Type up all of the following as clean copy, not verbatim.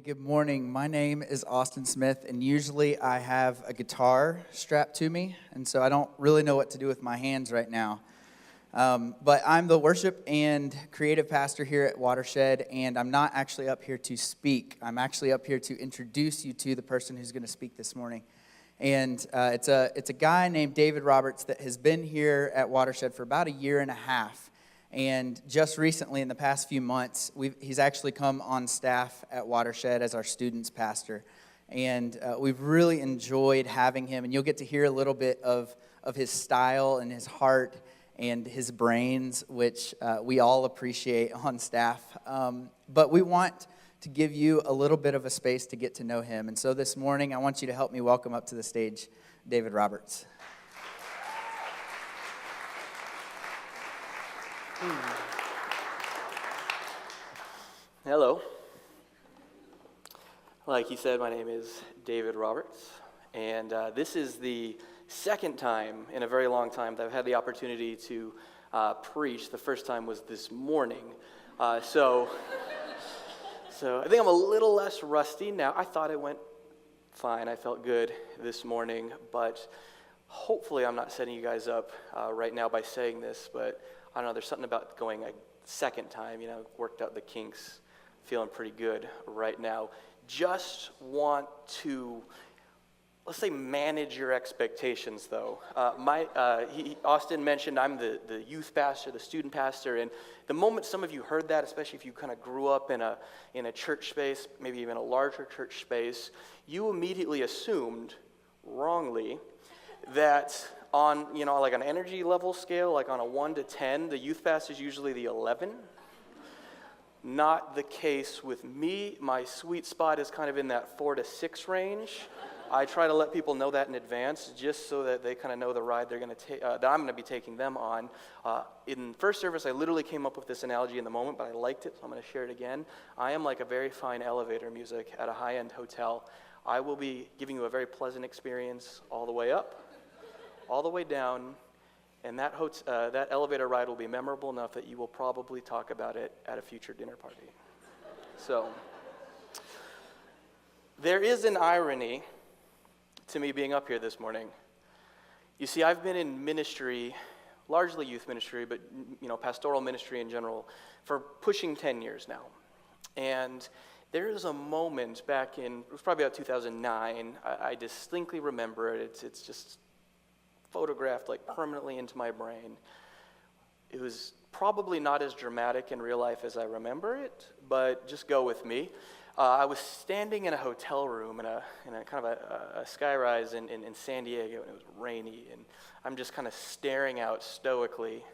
Good morning. My name is Austin Smith, and usually I have a guitar strapped to me, and so I don't really know what to do with my hands right now. But I'm the worship and creative pastor here at Watershed, and I'm not actually up here to speak. I'm actually up here to introduce you to the person who's going to speak this morning. And it's a guy named David Roberts that has been here at Watershed for about a year and a half. And just recently, in the past few months, he's actually come on staff at Watershed as our students pastor. And we've really enjoyed having him. And you'll get to hear a little bit of his style and his heart and his brains, which we all appreciate on staff. But we want to give you a little bit of a space to get to know him. And so this morning, I want you to help me welcome up to the stage David Roberts. Hello. Like he said, my name is David Roberts, and this is the second time in a very long time that I've had the opportunity to preach. The first time was this morning, so I think I'm a little less rusty now. I thought it went fine. I felt good this morning, but hopefully I'm not setting you guys up right now by saying this, but I don't know, there's something about going a second time, worked out the kinks, feeling pretty good right now. Just want to, let's say, manage your expectations, though. Austin mentioned I'm the youth pastor, the student pastor, and the moment some of you heard that, especially if you kind of grew up in a church space, maybe even a larger church space, you immediately assumed, wrongly, that on, like an energy level scale, like on a 1 to 10, the youth pastor is usually the 11. Not the case with me. My sweet spot is kind of in that 4 to 6 range. I try to let people know that in advance, just so that they kind of know the ride they're going to take, that I'm going to be taking them on. In first service, I literally came up with this analogy in the moment, but I liked it, so I'm going to share it again. I am like a very fine elevator music at a high-end hotel. I will be giving you a very pleasant experience all the way up, all the way down, and that elevator ride will be memorable enough that you will probably talk about it at a future dinner party. So, there is an irony to me being up here this morning. You see, I've been in ministry, largely youth ministry, but pastoral ministry in general, for pushing 10 years now. And there is a moment back in, it was probably about 2009, I distinctly remember it, it's just photographed like permanently into my brain. It was probably not as dramatic in real life as I remember it, but just go with me. I was standing in a hotel room in a kind of a skyrise in San Diego, and it was rainy, and I'm just kind of staring out stoically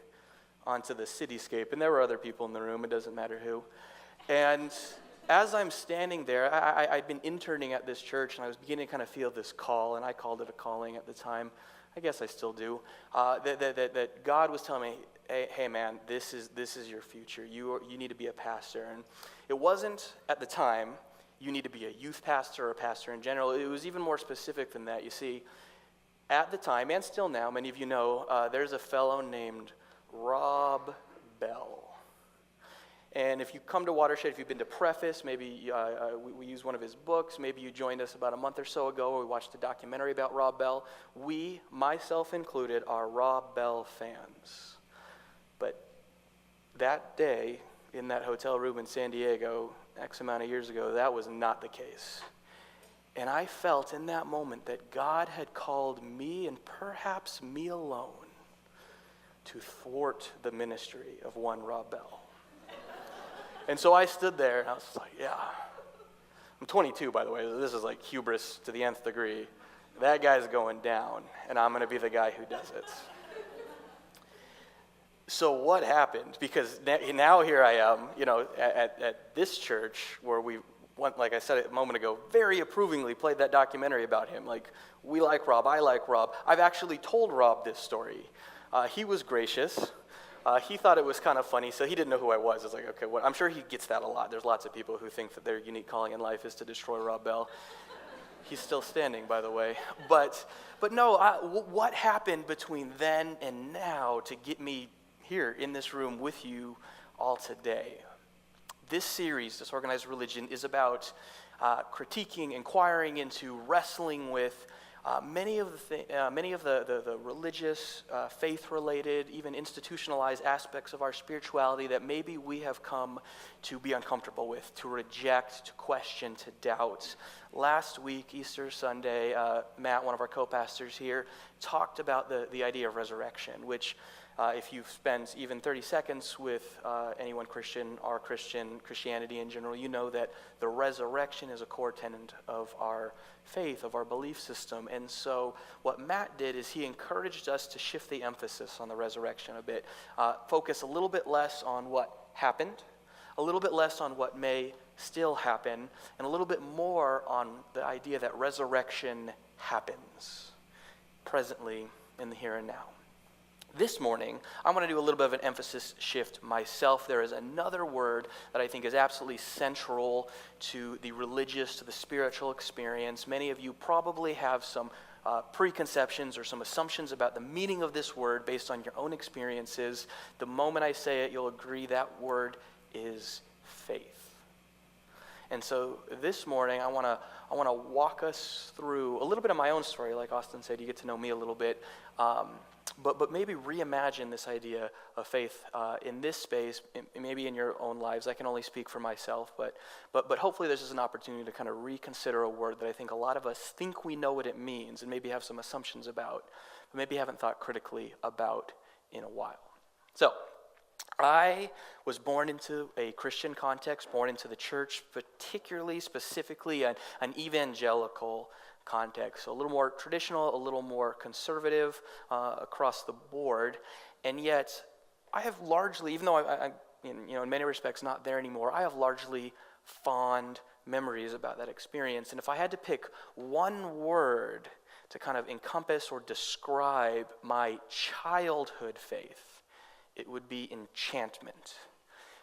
onto the cityscape, and there were other people in the room, it doesn't matter who. And as I'm standing there, I'd been interning at this church, and I was beginning to kind of feel this call, and I called it a calling at the time. I guess I still do, that God was telling me, hey man, this is your future. You need to be a pastor. And it wasn't, at the time, you need to be a youth pastor or a pastor in general. It was even more specific than that. You see, at the time, and still now, many of you know, there's a fellow named Rob Bell. And if you come to Watershed, if you've been to Preface, maybe we use one of his books, maybe you joined us about a month or so ago, where we watched a documentary about Rob Bell. We, myself included, are Rob Bell fans. But that day, in that hotel room in San Diego, X amount of years ago, that was not the case. And I felt in that moment that God had called me, and perhaps me alone, to thwart the ministry of one Rob Bell. And so I stood there, and I was like, yeah. I'm 22, by the way. This is like hubris to the nth degree. That guy's going down, and I'm going to be the guy who does it. So what happened? Because now here I am, at this church where we went, like I said a moment ago, very approvingly played that documentary about him. Like, we like Rob, I like Rob. I've actually told Rob this story. He was gracious. He thought it was kind of funny, so he didn't know who I was. I was like, okay, I'm sure he gets that a lot. There's lots of people who think that their unique calling in life is to destroy Rob Bell. He's still standing, by the way. But no, what happened between then and now to get me here in this room with you all today? This series, Disorganized Religion, is about critiquing, inquiring into, wrestling with many of the religious, faith-related, even institutionalized aspects of our spirituality that maybe we have come to be uncomfortable with, to reject, to question, to doubt. Last week, Easter Sunday, Matt, one of our co-pastors here, talked about the idea of resurrection, which if you've spent even 30 seconds with anyone Christian or Christianity in general, you know that the resurrection is a core tenet of our faith, of our belief system. And so what Matt did is he encouraged us to shift the emphasis on the resurrection a bit, focus a little bit less on what happened, a little bit less on what may still happen, and a little bit more on the idea that resurrection happens presently in the here and now. This morning, I want to do a little bit of an emphasis shift myself. There is another word that I think is absolutely central to the religious, to the spiritual experience. Many of you probably have some preconceptions or some assumptions about the meaning of this word based on your own experiences. The moment I say it, you'll agree that word is faith. And so this morning, I want to walk us through a little bit of my own story. Like Austin said, you get to know me a little bit. But maybe reimagine this idea of faith in this space, maybe in your own lives. I can only speak for myself, but hopefully this is an opportunity to kind of reconsider a word that I think a lot of us think we know what it means and maybe have some assumptions about, but maybe haven't thought critically about in a while. So, I was born into a Christian context, born into the church, specifically an evangelical context. So a little more traditional, a little more conservative across the board. And yet, I have largely, even though I in many respects not there anymore, I have largely fond memories about that experience. And if I had to pick one word to kind of encompass or describe my childhood faith, it would be enchantment.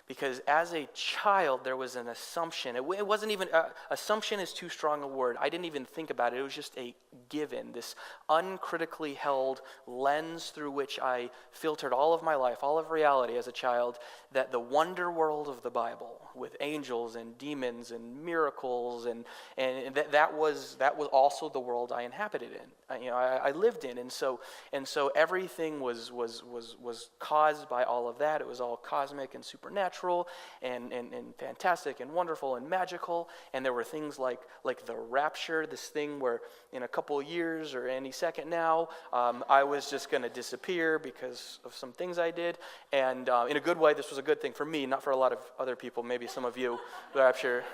Because as a child, there was an assumption. It wasn't even, assumption is too strong a word. I didn't even think about it. It was just a given, this uncritically held lens through which I filtered all of my life, all of reality as a child, that the wonder world of the Bible, with angels and demons and miracles, and that was also the world I inhabited in. I lived in, and so everything was caused by all of that. It was all cosmic and supernatural, and fantastic and wonderful and magical. And there were things like the rapture, this thing where in a couple of years or any second now, I was just going to disappear because of some things I did. And in a good way, this was a good thing for me, not for a lot of other people. Maybe some of you, the rapture,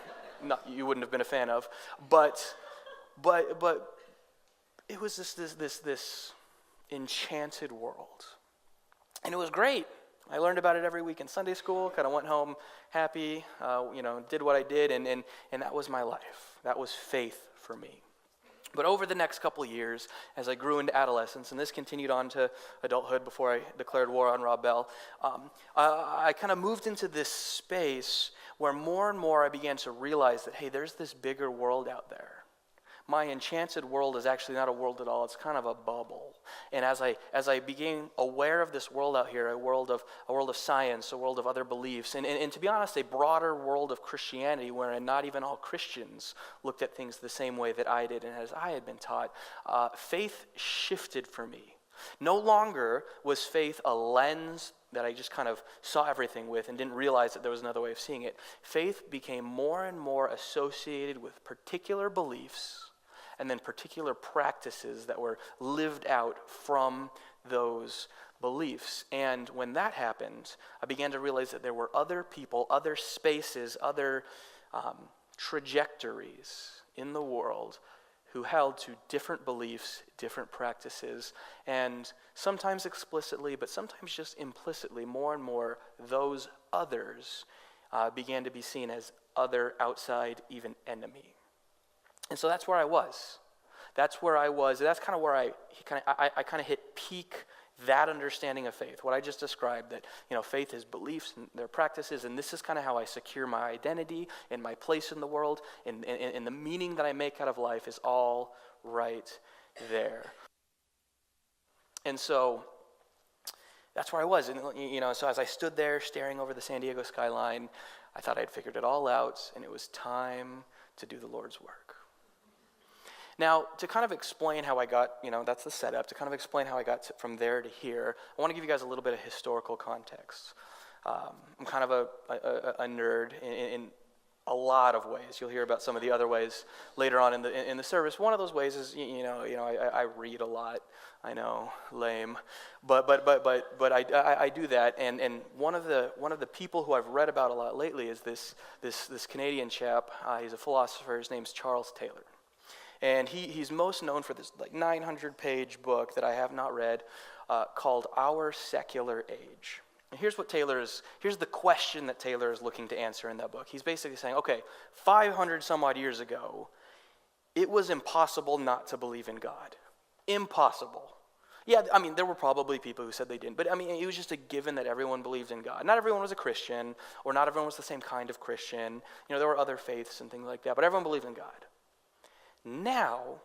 you wouldn't have been a fan of. But it was this enchanted world, and it was great. I learned about it every week in Sunday school. Kind of went home happy, did what I did, and that was my life. That was faith for me. But over the next couple of years, as I grew into adolescence, and this continued on to adulthood before I declared war on Rob Bell, I kind of moved into this space where more and more I began to realize that, hey, there's this bigger world out there. My enchanted world is actually not a world at all. It's kind of a bubble. And as I became aware of this world out here, a world of science, a world of other beliefs, and to be honest, a broader world of Christianity, wherein not even all Christians looked at things the same way that I did and as I had been taught, faith shifted for me. No longer was faith a lens that I just kind of saw everything with and didn't realize that there was another way of seeing it. Faith became more and more associated with particular beliefs and then particular practices that were lived out from those beliefs. And when that happened, I began to realize that there were other people, other spaces, other trajectories in the world who held to different beliefs, different practices, and sometimes explicitly, but sometimes just implicitly, more and more, those others began to be seen as other, outside, even enemy. And so that's where I was. That's where I was. That's kind of where I kind of hit peak that understanding of faith. What I just described, that faith is beliefs and their practices, and this is kind of how I secure my identity and my place in the world, and the meaning that I make out of life is all right there. And so that's where I was. And so as I stood there staring over the San Diego skyline, I thought I'd figured it all out, and it was time to do the Lord's work. Now, to kind of explain how I got, that's the setup, to kind of explain how I got from there to here, I want to give you guys a little bit of historical context. I'm kind of a nerd in a lot of ways. You'll hear about some of the other ways later on in the service. One of those ways is, I read a lot. I know, lame, but I do that. And one of the people who I've read about a lot lately is this Canadian chap. He's a philosopher. His name's Charles Taylor. And he's most known for this 900-page book that I have not read called Our Secular Age. And here's the question that Taylor is looking to answer in that book. He's basically saying, okay, 500 some odd years ago, it was impossible not to believe in God. Impossible. Yeah, there were probably people who said they didn't, but it was just a given that everyone believed in God. Not everyone was a Christian, or not everyone was the same kind of Christian. There were other faiths and things like that, but everyone believed in God. Now,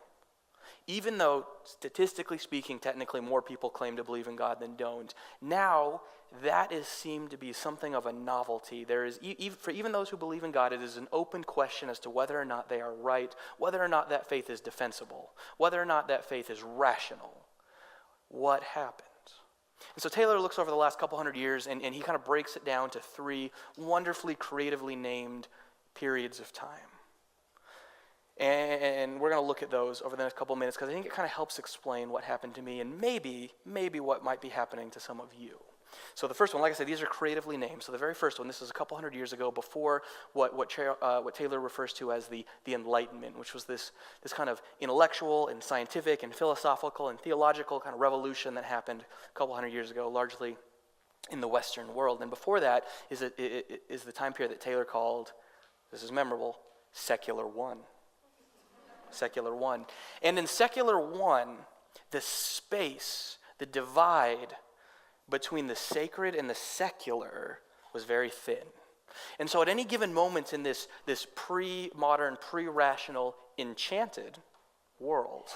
even though statistically speaking, technically more people claim to believe in God than don't, now that is seemed to be something of a novelty. There is, for even those who believe in God, it is an open question as to whether or not they are right, whether or not that faith is defensible, whether or not that faith is rational. What happened? And so Taylor looks over the last couple hundred years and he kind of breaks it down to 3 wonderfully creatively named periods of time. And we're going to look at those over the next couple of minutes because I think it kind of helps explain what happened to me and maybe what might be happening to some of you. So the first one, like I said, these are creatively named. So the very first one, this is a couple hundred years ago before what Taylor refers to as the Enlightenment, which was this kind of intellectual and scientific and philosophical and theological kind of revolution that happened a couple hundred years ago, largely in the Western world. And before that is the time period that Taylor called, this is memorable, Secular One. Secular One. And in Secular One, the space, the divide between the sacred and the secular was very thin. And so at any given moment in this pre-modern, pre-rational, enchanted world,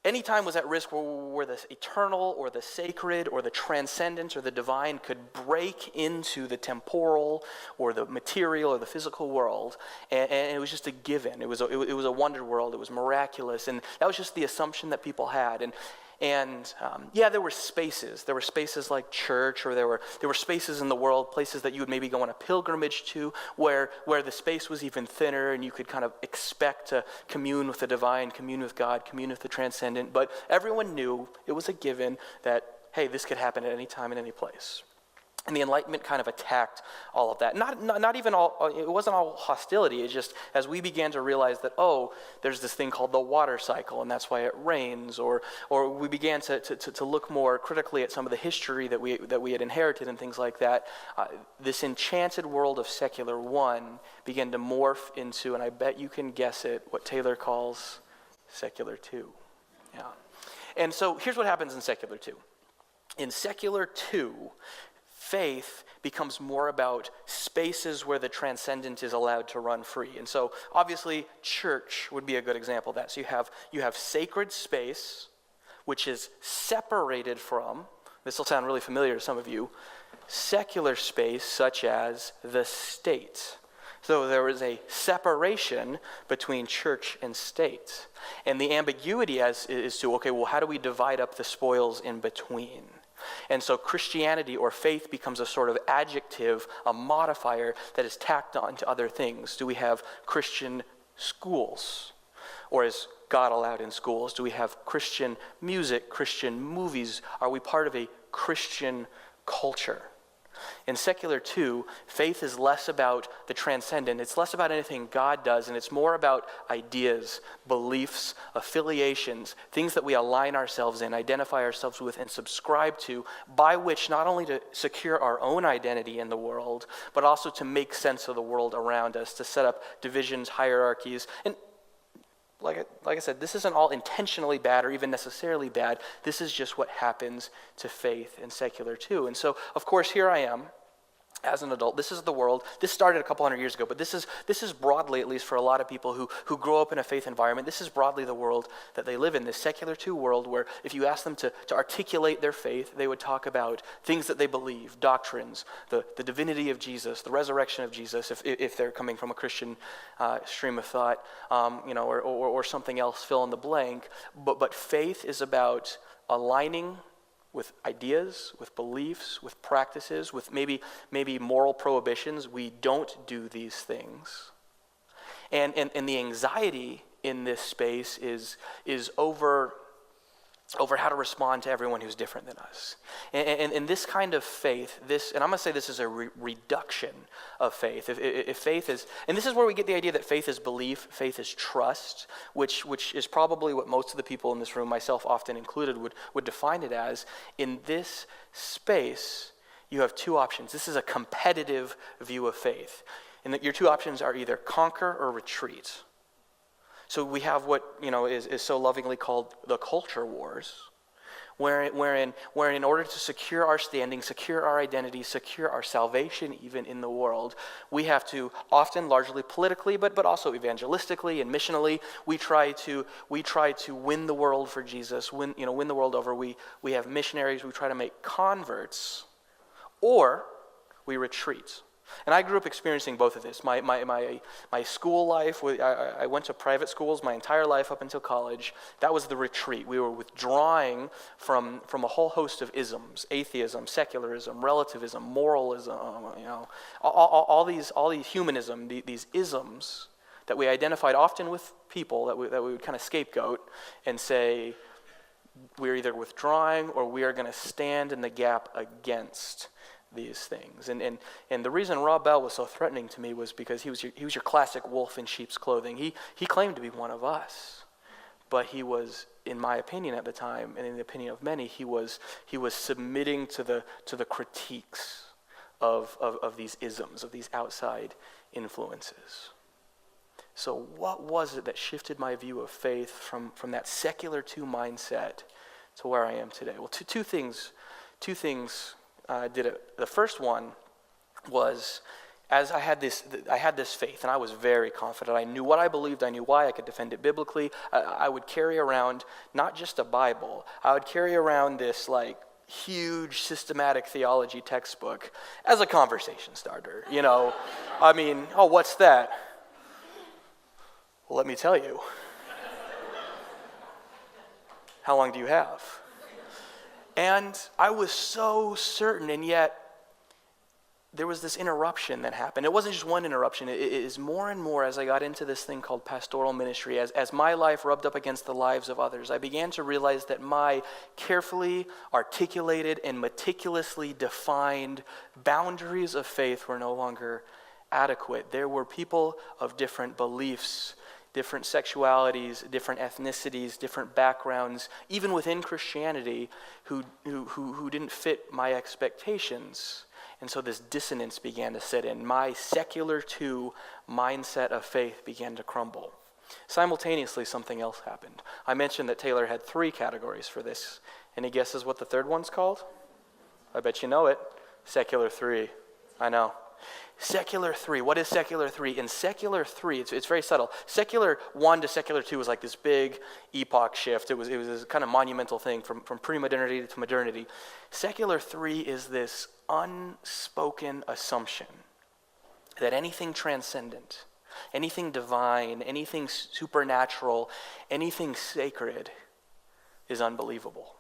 any time was at risk where the eternal or the sacred or the transcendent or the divine could break into the temporal or the material or the physical world, and it was just a given. It was a wonder world. It was miraculous, and that was just the assumption that people had. And there were spaces. There were spaces like church, or there were spaces in the world, places that you would maybe go on a pilgrimage to, where the space was even thinner, and you could kind of expect to commune with the divine, commune with God, commune with the transcendent. But everyone knew it was a given that, hey, this could happen at any time in any place. And the Enlightenment kind of attacked all of that. Not even all, it wasn't all hostility. It's just as we began to realize that, there's this thing called the water cycle, and that's why it rains, or we began to look more critically at some of the history that we had inherited and things like that. This enchanted world of Secular One began to morph into, and I bet you can guess it, what Taylor calls Secular Two. Yeah. And so here's what happens in Secular Two. In Secular Two, faith becomes more about spaces where the transcendent is allowed to run free. And so obviously church would be a good example of that. So you have sacred space, which is separated from, this will sound really familiar to some of you, secular space such as the state. So there is a separation between church and state. And the ambiguity is to, how do we divide up the spoils in between? And so Christianity or faith becomes a sort of adjective, a modifier that is tacked on to other things. Do we have Christian schools? Or is God allowed in schools? Do we have Christian music, Christian movies? Are we part of a Christian culture? In Secular Two, faith is less about the transcendent. It's less about anything God does, and it's more about ideas, beliefs, affiliations, things that we align ourselves in, identify ourselves with, and subscribe to, by which not only to secure our own identity in the world, but also to make sense of the world around us, to set up divisions, hierarchies. And like I said, this isn't all intentionally bad or even necessarily bad. This is just what happens to faith in Secular Two. And so, of course, here I am as an adult. This is the world. This started a couple hundred years ago, but this is broadly, at least for a lot of people who grow up in a faith environment, this is broadly the world that they live in, this secular II world where if you ask them to articulate their faith, they would talk about things that they believe, doctrines, the divinity of Jesus, the resurrection of Jesus, if they're coming from a Christian stream of thought, or something else, fill in the blank. But faith is about aligning with ideas, with beliefs, with practices, with maybe moral prohibitions. We don't do these things. And the anxiety in this space is over how to respond to everyone who's different than us. And this kind of faith, and I'm going to say this is a reduction of faith. If faith is, and this is where we get the idea that faith is belief, faith is trust, which is probably what most of the people in this room, myself often included, would define it as. In this space, you have two options. This is a competitive view of faith. And that your two options are either conquer or retreat. So we have what is so lovingly called the culture wars, wherein in order to secure our standing, secure our identity, secure our salvation even in the world, we have to often largely politically, but also evangelistically and missionally, we try to win the world for Jesus, win the world over. We have missionaries, we try to make converts, or we retreat. And I grew up experiencing both of this. My school life, I went to private schools my entire life up until college. That was the retreat. We were withdrawing from a whole host of isms: atheism, secularism, relativism, moralism, all these humanism, these isms that we identified often with people that we would kind of scapegoat and say, we're either withdrawing or we are going to stand in the gap against these things. And the reason Rob Bell was so threatening to me was because he was your classic wolf in sheep's clothing. He claimed to be one of us, but he was, in my opinion at the time, and in the opinion of many, he was submitting to the critiques of these isms, of these outside influences. So what was it that shifted my view of faith from that secular II mindset to where I am today? Well, two things did it. The first one was, as I had this faith, and I was very confident. I knew what I believed. I knew why. I could defend it biblically. I would carry around not just a Bible. I would carry around this huge systematic theology textbook as a conversation starter. I mean, oh, what's that? Well, let me tell you. How long do you have? And I was so certain, and yet there was this interruption that happened. It wasn't just one interruption. It is more and more as I got into this thing called pastoral ministry, as my life rubbed up against the lives of others, I began to realize that my carefully articulated and meticulously defined boundaries of faith were no longer adequate. There were people of different beliefs, different sexualities, different ethnicities, different backgrounds, even within Christianity, who didn't fit my expectations. And so this dissonance began to set in. My secular II mindset of faith began to crumble. Simultaneously, something else happened. I mentioned that Taylor had 3 categories for this. Any guesses what the third one's called? I bet you know it. Secular III. I know. Secular III. What is secular III? In secular III, it's very subtle. Secular I to secular II was like this big epoch shift. It was this kind of monumental thing from pre-modernity to modernity. Secular III is this unspoken assumption that anything transcendent, anything divine, anything supernatural, anything sacred is unbelievable.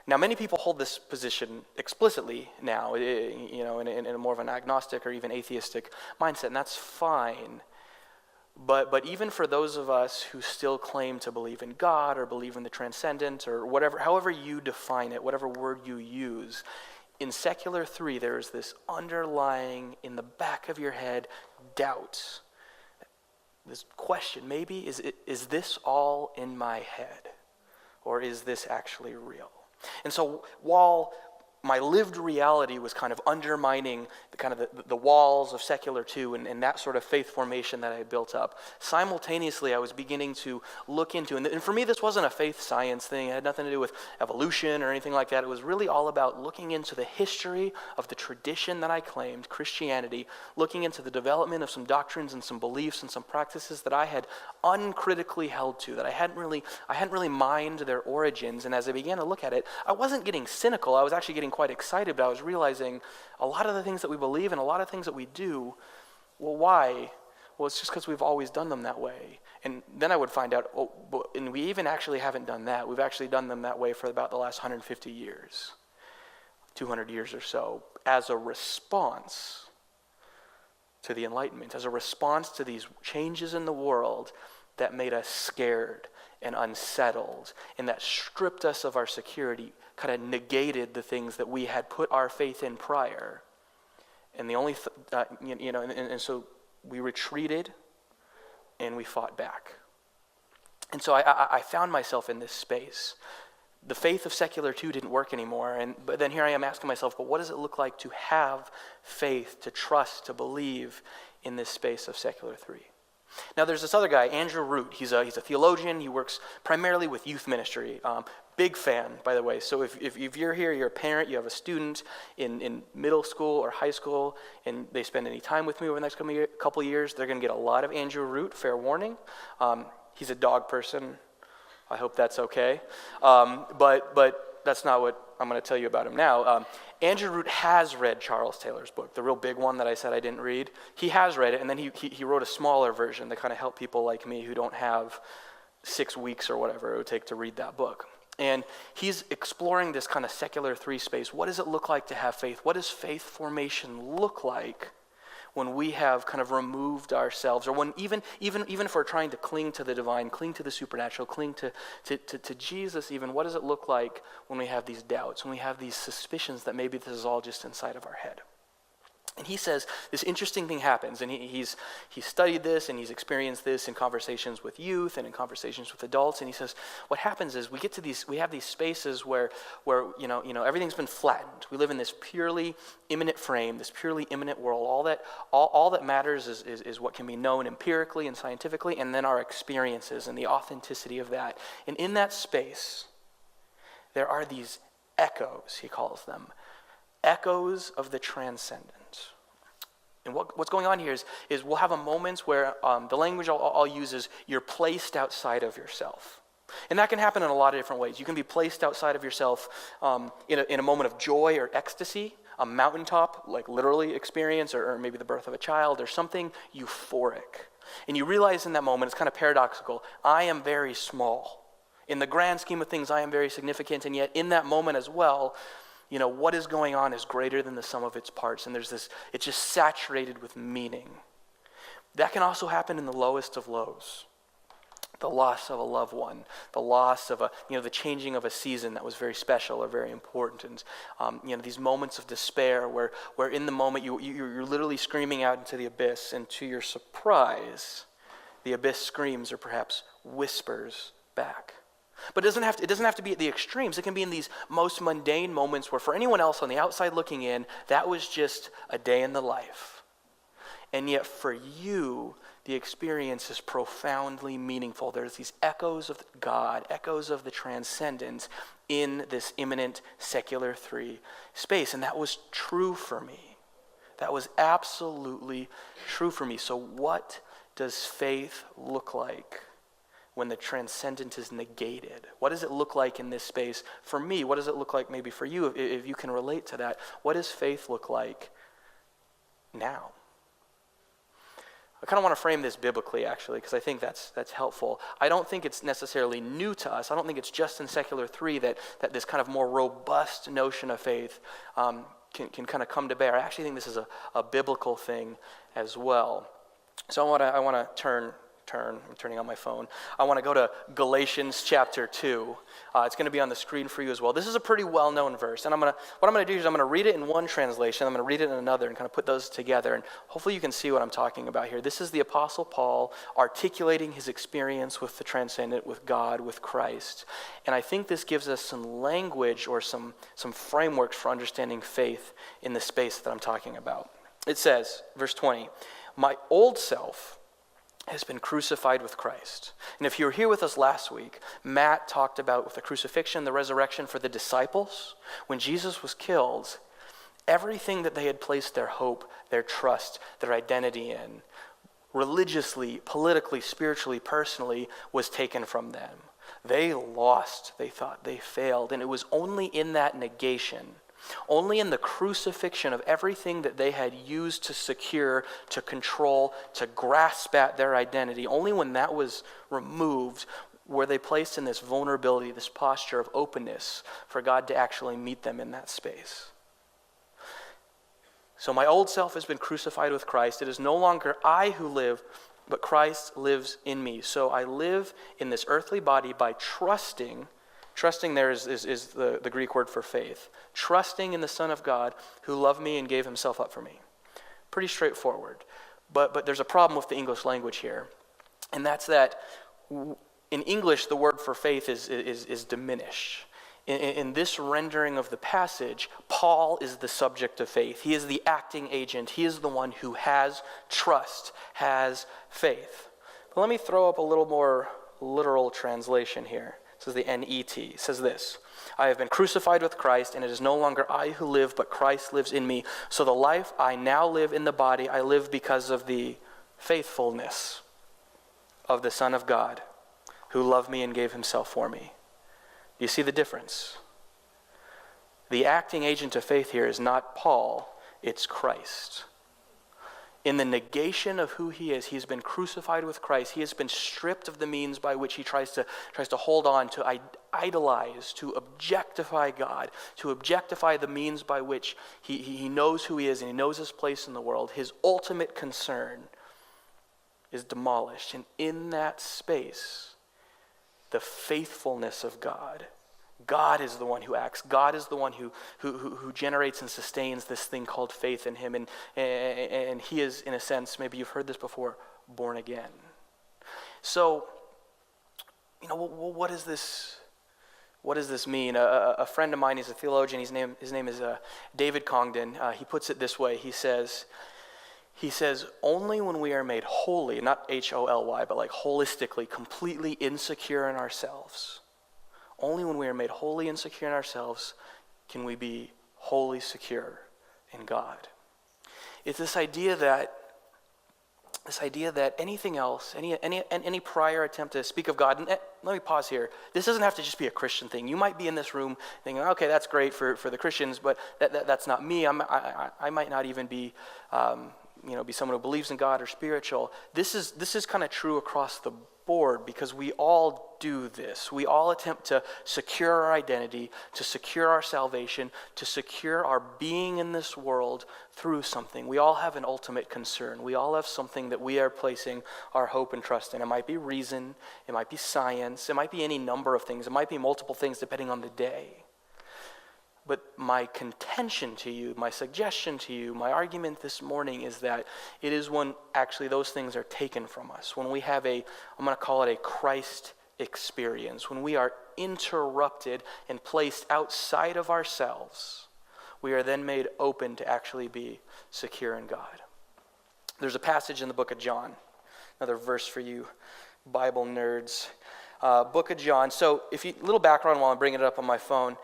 Now, many people hold this position explicitly now, in a more of an agnostic or even atheistic mindset, and that's fine. But even for those of us who still claim to believe in God or believe in the transcendent or whatever, however you define it, whatever word you use, in secular III, there is this underlying, in the back of your head, doubt. This question, maybe, is this all in my head? Or is this actually real? And so while my lived reality was kind of undermining the walls of secular two and that sort of faith formation that I had built up. Simultaneously, I was beginning to look into, and for me this wasn't a faith science thing, it had nothing to do with evolution or anything like that. It was really all about looking into the history of the tradition that I claimed, Christianity, looking into the development of some doctrines and some beliefs and some practices that I had uncritically held to, that I hadn't really mined their origins. And as I began to look at it, I wasn't getting cynical, I was actually getting quite excited, but I was realizing a lot of the things that we believe and a lot of things that we do, well, why? Well, it's just because we've always done them that way. And then I would find out, and we even actually haven't done that. We've actually done them that way for about the last 150 years, 200 years or so, as a response to the Enlightenment, as a response to these changes in the world that made us scared and unsettled, and that stripped us of our security, kind of negated the things that we had put our faith in prior. And the only, and so we retreated and we fought back. And so I found myself in this space. The faith of secular two didn't work anymore, but then here I am asking myself, but what does it look like to have faith, to trust, to believe in this space of secular three? Now there's this other guy, Andrew Root. He's a theologian. He works primarily with youth ministry. Big fan, by the way. So if you're here, you're a parent, you have a student in middle school or high school, and they spend any time with me over the next couple of years, they're going to get a lot of Andrew Root, fair warning. He's a dog person. I hope that's okay. But that's not what I'm going to tell you about him now. Andrew Root has read Charles Taylor's book, the real big one that I said I didn't read. He has read it, and then he wrote a smaller version that kind of helped people like me who don't have 6 weeks or whatever it would take to read that book. And he's exploring this kind of secular three space. What does it look like to have faith? What does faith formation look like when we have kind of removed ourselves, or when even if we're trying to cling to the divine, cling to the supernatural, cling to Jesus even, what does it look like when we have these doubts, when we have these suspicions that maybe this is all just inside of our head? And he says this interesting thing happens, and he's studied this and he's experienced this in conversations with youth and in conversations with adults. And he says what happens is we have these spaces where everything's been flattened. We live in this purely immanent frame, this purely immanent world. All that matters is what can be known empirically and scientifically, and then our experiences and the authenticity of that. And in that space, there are these echoes, he calls them, echoes of the transcendent. And what's going on here is we'll have a moment where the language I'll use is you're placed outside of yourself. And that can happen in a lot of different ways. You can be placed outside of yourself in a moment of joy or ecstasy, a mountaintop, like literally experience, or maybe the birth of a child, or something euphoric. And you realize in that moment, it's kind of paradoxical, I am very small. In the grand scheme of things, I am very significant, and yet in that moment as well, what is going on is greater than the sum of its parts, and it's just saturated with meaning. That can also happen in the lowest of lows. The loss of a loved one, the loss of the changing of a season that was very special or very important, and these moments of despair where in the moment you're literally screaming out into the abyss, and to your surprise, the abyss screams or perhaps whispers back. But it doesn't have to be at the extremes. It can be in these most mundane moments where for anyone else on the outside looking in, that was just a day in the life. And yet for you, the experience is profoundly meaningful. There's these echoes of God, echoes of the transcendent in this immanent secular three space. And that was true for me. That was absolutely true for me. So what does faith look like when the transcendent is negated? What does it look like in this space? For me, what does it look like maybe for you, if you can relate to that? What does faith look like now? I kind of want to frame this biblically, actually, because I think that's helpful. I don't think it's necessarily new to us. I don't think it's just in secular three that this kind of more robust notion of faith can kind of come to bear. I actually think this is a biblical thing as well. So I want to turn turn. I'm turning on my phone. I want to go to Galatians chapter 2. It's going to be on the screen for you as well. This is a pretty well-known verse, and what I'm going to do is I'm going to read it in one translation, I'm going to read it in another, and kind of put those together, and hopefully you can see what I'm talking about here. This is the Apostle Paul articulating his experience with the transcendent, with God, with Christ, and I think this gives us some language or some frameworks for understanding faith in the space that I'm talking about. It says, verse 20, "My old self has been crucified with Christ." And if you were here with us last week, Matt talked about with the crucifixion, the resurrection for the disciples. When Jesus was killed, everything that they had placed their hope, their trust, their identity in, religiously, politically, spiritually, personally, was taken from them. They lost, they thought, they failed. And it was only in that negation, only in the crucifixion of everything that they had used to secure, to control, to grasp at their identity, only when that was removed were they placed in this vulnerability, this posture of openness for God to actually meet them in that space. So my old self has been crucified with Christ. It is no longer I who live, but Christ lives in me. So I live in this earthly body by trusting there is the Greek word for faith. Trusting in the Son of God who loved me and gave himself up for me. Pretty straightforward. But there's a problem with the English language here. And that's that in English, the word for faith is diminish. In this rendering of the passage, Paul is the subject of faith. He is the acting agent. He is the one who has trust, has faith. But let me throw up a little more literal translation here. This is the NET. It says this: "I have been crucified with Christ, and it is no longer I who live, but Christ lives in me. So the life I now live in the body, I live because of the faithfulness of the Son of God, who loved me and gave himself for me." Do you see the difference? The acting agent of faith here is not Paul, it's Christ. In the negation of who he is, he's been crucified with Christ. He has been stripped of the means by which he tries to hold on, to idolize, to objectify God, to objectify the means by which he knows who he is and he knows his place in the world. His ultimate concern is demolished. And in that space, the faithfulness of God. God is the one who acts. God is the one who generates and sustains this thing called faith in him. And he is, in a sense, maybe you've heard this before, born again. So, what does this mean? A friend of mine, he's a theologian, his name is David Congdon. He puts it this way. He says, only when we are made holy, not Holy, but like holistically, completely insecure in ourselves, only when we are made holy and secure in ourselves can we be wholly secure in God. It's this idea that anything else, any prior attempt to speak of God, and let me pause here. This doesn't have to just be a Christian thing. You might be in this room thinking, okay, that's great for the Christians, but that's not me. I might not even be be someone who believes in God or spiritual. This is kind of true across the board because we all do this. We all attempt to secure our identity, to secure our salvation, to secure our being in this world through something. We all have an ultimate concern. We all have something that we are placing our hope and trust in. It might be reason, it might be science, it might be any number of things. It might be multiple things depending on the day. But my contention to you, my suggestion to you, my argument this morning is that it is when actually those things are taken from us. When we have I'm going to call it a Christ experience. When we are interrupted and placed outside of ourselves, we are then made open to actually be secure in God. There's a passage in the book of John, another verse for you Bible nerds. Book of John. So little background while I'm bringing it up on my phone.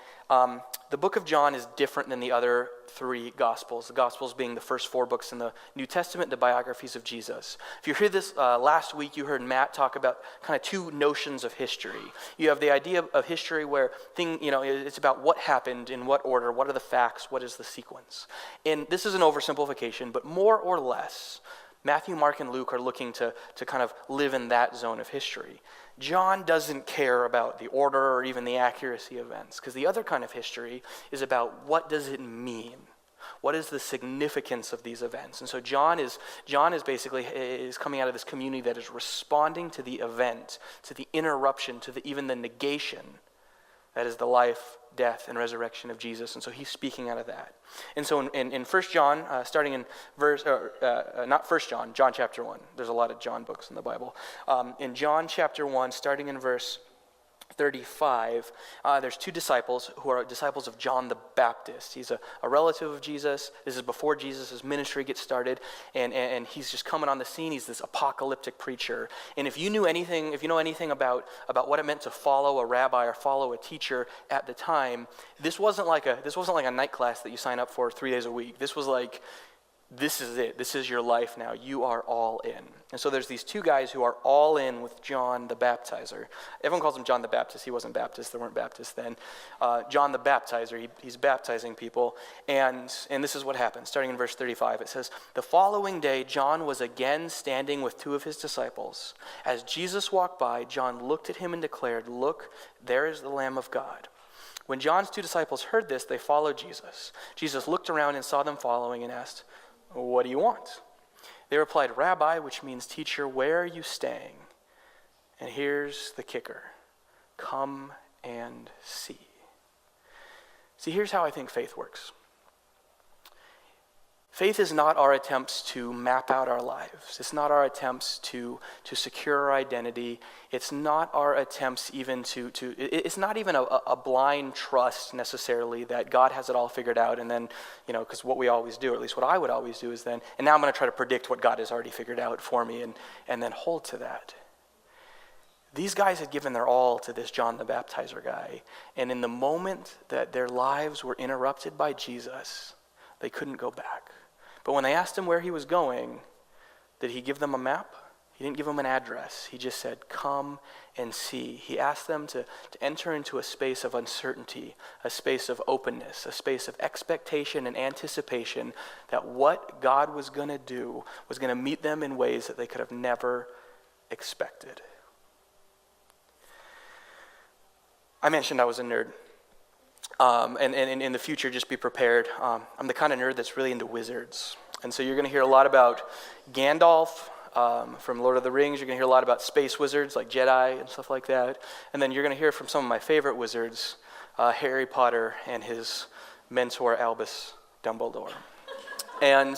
The book of John is different than the other three Gospels. The Gospels being the first four books in the New Testament, the biographies of Jesus. If you heard this last week, you heard Matt talk about kind of two notions of history. You have the idea of history where it's about what happened, in what order, what are the facts, what is the sequence. And this is an oversimplification, but more or less, Matthew, Mark, and Luke are looking to kind of live in that zone of history. John doesn't care about the order or even the accuracy of events, because the other kind of history is about what does it mean? What is the significance of these events? And so John is basically coming out of this community that is responding to the event, to the interruption, to even the negation that is the life, death, and resurrection of Jesus. And so he's speaking out of that. And so in 1 John, starting in not 1 John, John chapter 1. There's a lot of John books in the Bible. In John chapter 1, starting in verse 35, there's two disciples who are disciples of John the Baptist. He's a relative of Jesus. This is before Jesus' ministry gets started, and he's just coming on the scene. He's this apocalyptic preacher. And if you know anything about what it meant to follow a rabbi or follow a teacher at the time, this wasn't like a night class that you sign up for 3 days a week. This was like, this is it. This is your life now. You are all in. And so there's these two guys who are all in with John the Baptizer. Everyone calls him John the Baptist. He wasn't Baptist. There weren't Baptists then. John the Baptizer. He's baptizing people. And this is what happens. Starting in verse 35, it says, "The following day, John was again standing with two of his disciples. As Jesus walked by, John looked at him and declared, 'Look, there is the Lamb of God.' When John's two disciples heard this, they followed Jesus. Jesus looked around and saw them following and asked, 'What do you want?' They replied, 'Rabbi,' which means teacher, 'where are you staying?' And here's the kicker. 'Come and see.'" See, here's how I think faith works. Faith is not our attempts to map out our lives. It's not our attempts to secure our identity. It's not our attempts even it's not even a blind trust necessarily that God has it all figured out, and then, because what we always do, or at least what I would always do, is then, and now I'm going to try to predict what God has already figured out for me and then hold to that. These guys had given their all to this John the Baptizer guy, and in the moment that their lives were interrupted by Jesus, they couldn't go back. But when they asked him where he was going, did he give them a map? He didn't give them an address. He just said, "Come and see." He asked them to enter into a space of uncertainty, a space of openness, a space of expectation and anticipation that what God was going to do was going to meet them in ways that they could have never expected. I mentioned I was a nerd. And in the future, just be prepared. I'm the kind of nerd that's really into wizards. And so you're going to hear a lot about Gandalf from Lord of the Rings. You're going to hear a lot about space wizards like Jedi and stuff like that. And then you're going to hear from some of my favorite wizards, Harry Potter and his mentor, Albus Dumbledore. And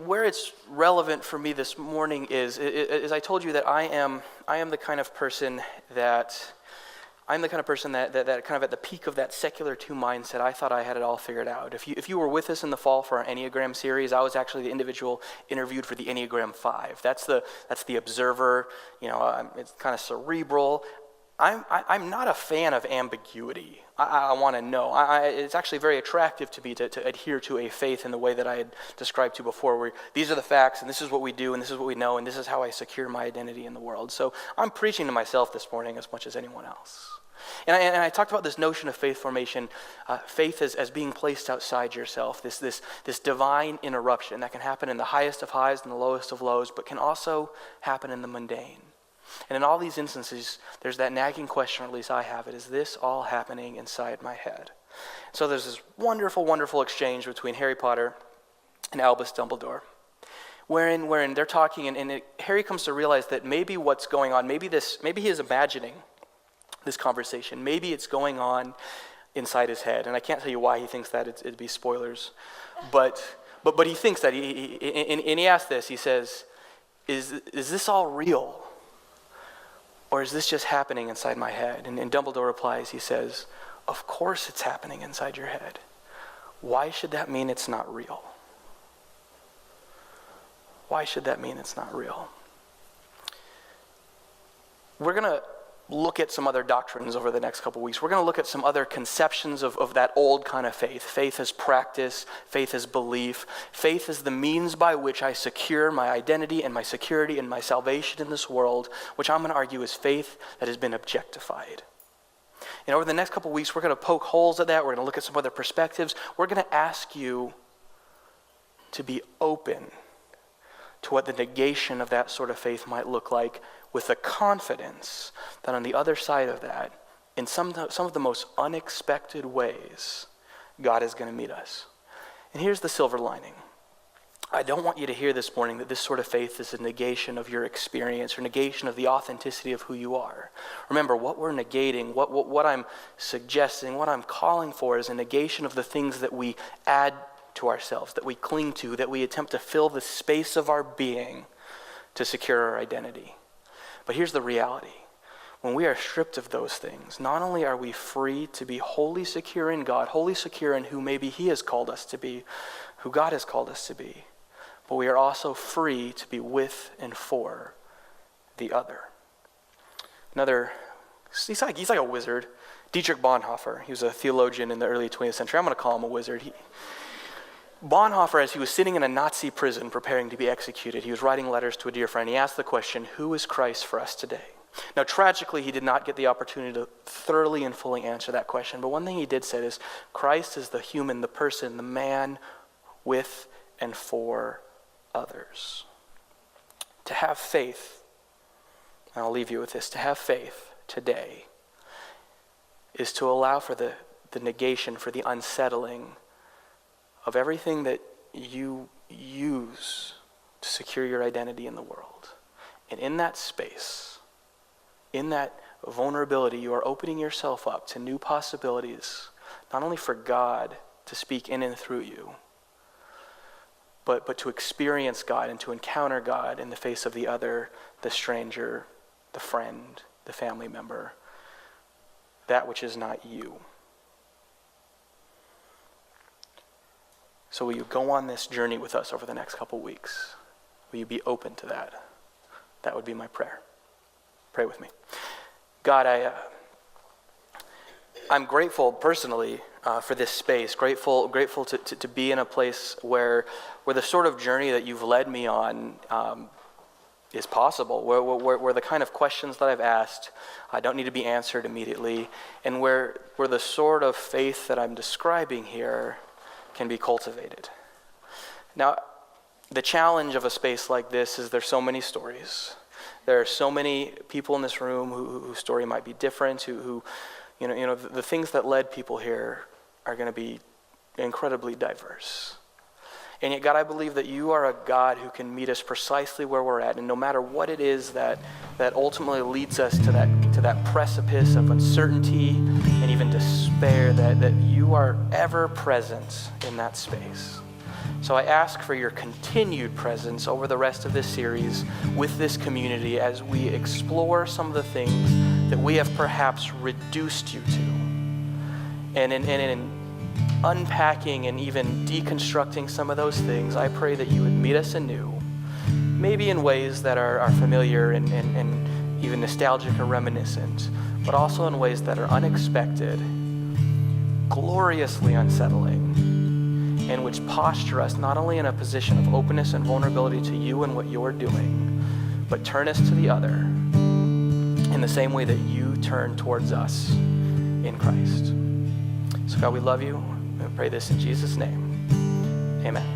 where it's relevant for me this morning is I told you that I am the kind of person that kind of at the peak of that secular 2 mindset, I thought I had it all figured out. If you were with us in the fall for our Enneagram series, I was actually the individual interviewed for the Enneagram 5. That's the observer. It's kind of cerebral. I'm not a fan of ambiguity. I want to know. It's actually very attractive to me to adhere to a faith in the way that I had described to you before, where these are the facts, and this is what we do, and this is what we know, and this is how I secure my identity in the world. So I'm preaching to myself this morning as much as anyone else. And I talked about this notion of faith formation, faith as being placed outside yourself, this divine interruption that can happen in the highest of highs and the lowest of lows, but can also happen in the mundane. And in all these instances, there's that nagging question, or at least I have it, is this all happening inside my head? So there's this wonderful, wonderful exchange between Harry Potter and Albus Dumbledore, wherein they're talking, and Harry comes to realize that maybe what's going on, maybe he is imagining this conversation. Maybe it's going on inside his head, and I can't tell you why he thinks that. It'd be spoilers, but he thinks that. He asks this. He says, "Is this all real, or is this just happening inside my head?" And Dumbledore replies. He says, "Of course it's happening inside your head. Why should that mean it's not real? Why should that mean it's not real?" We're gonna look at some other doctrines over the next couple weeks. We're going to look at some other conceptions of that old kind of faith. Faith as practice, faith as belief. Faith as the means by which I secure my identity and my security and my salvation in this world, which I'm going to argue is faith that has been objectified. And over the next couple weeks, we're going to poke holes at that. We're going to look at some other perspectives. We're going to ask you to be open to what the negation of that sort of faith might look like, with the confidence that on the other side of that, in some of the most unexpected ways, God is going to meet us. And here's the silver lining. I don't want you to hear this morning that this sort of faith is a negation of your experience or negation of the authenticity of who you are. Remember, what we're negating, what I'm suggesting, what I'm calling for is a negation of the things that we add to ourselves, that we cling to, that we attempt to fill the space of our being to secure our identity. But here's the reality. When we are stripped of those things, not only are we free to be wholly secure in God, wholly secure in who maybe he has called us to be, who God has called us to be, but we are also free to be with and for the other. He's like a wizard. Dietrich Bonhoeffer, he was a theologian in the early 20th century. I'm going to call him a wizard. Bonhoeffer, as he was sitting in a Nazi prison preparing to be executed, he was writing letters to a dear friend. He asked the question, who is Christ for us today? Now, tragically, he did not get the opportunity to thoroughly and fully answer that question. But one thing he did say is, Christ is the human, the person, the man with and for others. To have faith, and I'll leave you with this, to have faith today is to allow for the negation, for the unsettling of everything that you use to secure your identity in the world. And in that space, in that vulnerability, you are opening yourself up to new possibilities, not only for God to speak in and through you, but to experience God and to encounter God in the face of the other, the stranger, the friend, the family member, that which is not you. So will you go on this journey with us over the next couple weeks? Will you be open to that? That would be my prayer. Pray with me. God, I'm grateful personally for this space, grateful to be in a place where the sort of journey that you've led me on is possible, where the kind of questions that I've asked don't need to be answered immediately, and where the sort of faith that I'm describing here can be cultivated. Now, the challenge of a space like this is there's so many stories. There are so many people in this room whose story might be different, who the things that led people here are going to be incredibly diverse. And yet, God, I believe that you are a God who can meet us precisely where we're at, and no matter what it is that ultimately leads us to that precipice of uncertainty and even despair, that you are ever present in that space. So I ask for your continued presence over the rest of this series with this community as we explore some of the things that we have perhaps reduced you to. And in unpacking and even deconstructing some of those things, I pray that you would meet us anew, maybe in ways that are familiar and even nostalgic or reminiscent, but also in ways that are unexpected, gloriously unsettling, and which posture us not only in a position of openness and vulnerability to you and what you're doing, but turn us to the other in the same way that you turn towards us in Christ. So God, we love you. We pray this in Jesus' name. Amen.